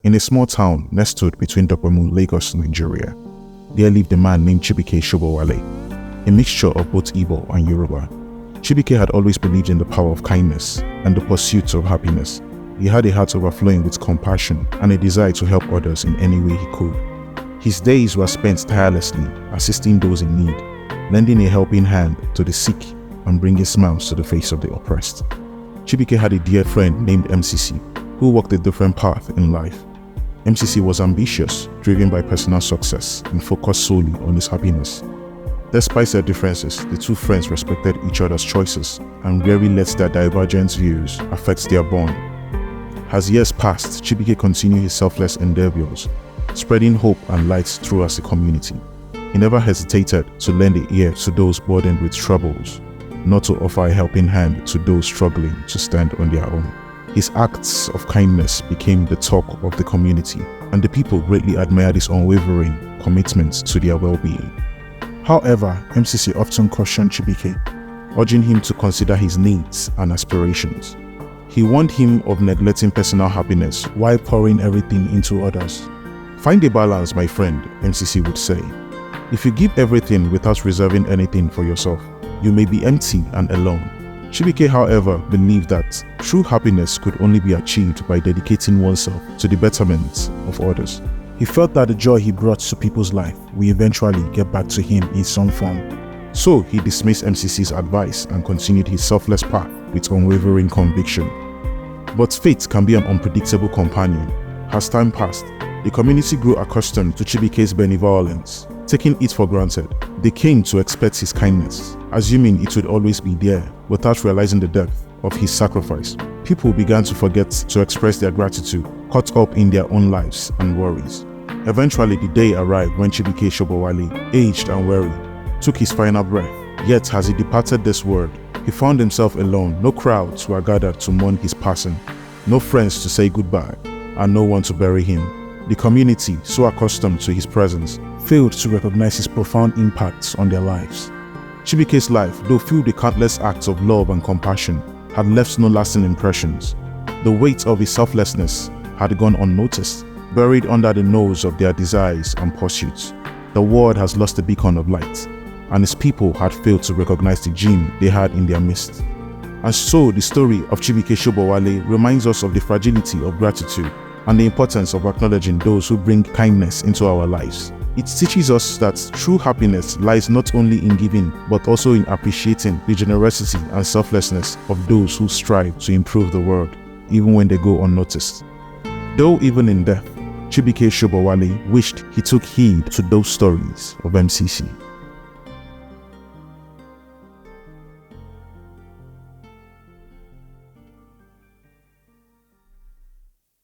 In a small town nestled between Dopemu Lagos, Nigeria, there lived a man named Chibike Shobowale, a mixture of both Igbo and Yoruba. Chibike had always believed in the power of kindness and the pursuit of happiness. He had a heart overflowing with compassion and a desire to help others in any way he could. His days were spent tirelessly assisting those in need, lending a helping hand to the sick and bringing smiles to the face of the oppressed. Chibike had a dear friend named MCC, who walked a different path in life. MCC was ambitious, driven by personal success, and focused solely on his happiness. Despite their differences, the two friends respected each other's choices and rarely let their divergent views affect their bond. As years passed, Chibike continued his selfless endeavors, spreading hope and light throughout the community. He never hesitated to lend an ear to those burdened with troubles, not to offer a helping hand to those struggling to stand on their own. His acts of kindness became the talk of the community, and the people greatly admired his unwavering commitment to their well-being. However, MCC often cautioned Chibike, urging him to consider his needs and aspirations. He warned him of neglecting personal happiness while pouring everything into others. "Find a balance, my friend," MCC would say. "If you give everything without reserving anything for yourself, you may be empty and alone." Chibike, however, believed that true happiness could only be achieved by dedicating oneself to the betterment of others. He felt that the joy he brought to people's life will eventually get back to him in some form. So he dismissed MCC's advice and continued his selfless path with unwavering conviction. But fate can be an unpredictable companion. As time passed, the community grew accustomed to Chibike's benevolence. Taking it for granted, they came to expect his kindness, assuming it would always be there, without realizing the depth of his sacrifice. People began to forget to express their gratitude, caught up in their own lives and worries. Eventually, the day arrived when Chibike Shobowale, aged and weary, took his final breath. Yet, as he departed this world, he found himself alone. No crowds were gathered to mourn his passing, no friends to say goodbye, and no one to bury him. The community, so accustomed to his presence, failed to recognize his profound impacts on their lives. Chibike's life, though filled with countless acts of love and compassion, had left no lasting impressions. The weight of his selflessness had gone unnoticed, buried under the nose of their desires and pursuits. The world has lost a beacon of light, and its people had failed to recognize the gem they had in their midst. And so the story of Chibike Shobowale reminds us of the fragility of gratitude and the importance of acknowledging those who bring kindness into our lives. It teaches us that true happiness lies not only in giving, but also in appreciating the generosity and selflessness of those who strive to improve the world, even when they go unnoticed. Though even in death, Chibike Shobowale wished he took heed to those stories of MCC.